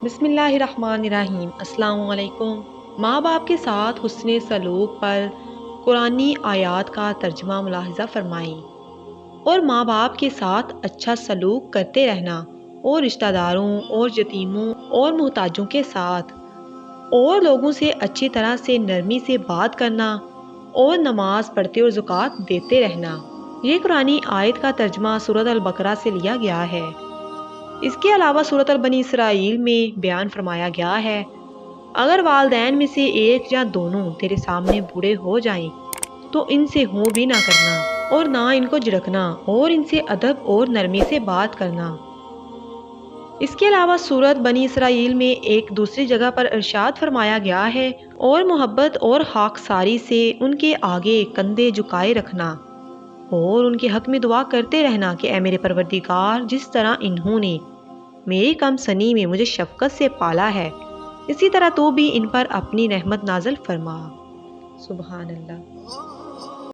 بسم اللہ الرحمن الرحیم۔ السلام علیکم۔ ماں باپ کے ساتھ حسن سلوک پر قرآنی آیات کا ترجمہ ملاحظہ فرمائیں۔ اور ماں باپ کے ساتھ اچھا سلوک کرتے رہنا، اور رشتہ داروں اور یتیموں اور محتاجوں کے ساتھ اور لوگوں سے اچھی طرح سے نرمی سے بات کرنا، اور نماز پڑھتے اور زکوٰۃ دیتے رہنا۔ یہ قرآنی آیت کا ترجمہ سورۃ البقرہ سے لیا گیا ہے۔ اس کے علاوہ سورۃ بنی اسرائیل میں بیان فرمایا گیا ہے، اگر والدین میں سے ایک یا دونوں تیرے سامنے بوڑھے ہو جائیں تو ان سے ہوں بھی نہ کرنا، اور نہ ان کو جھڑکنا، اور ان سے ادب اور نرمی سے بات کرنا۔ اس کے علاوہ سورۃ بنی اسرائیل میں ایک دوسری جگہ پر ارشاد فرمایا گیا ہے، اور محبت اور خاکساری سے ان کے آگے کندھے جھکائے رکھنا، اور ان کے حق میں دعا کرتے رہنا کہ اے میرے پروردگار، جس طرح انہوں نے میری کم سنی میں مجھے شفقت سے پالا ہے، اسی طرح تو بھی ان پر اپنی رحمت نازل فرما۔ سبحان اللہ۔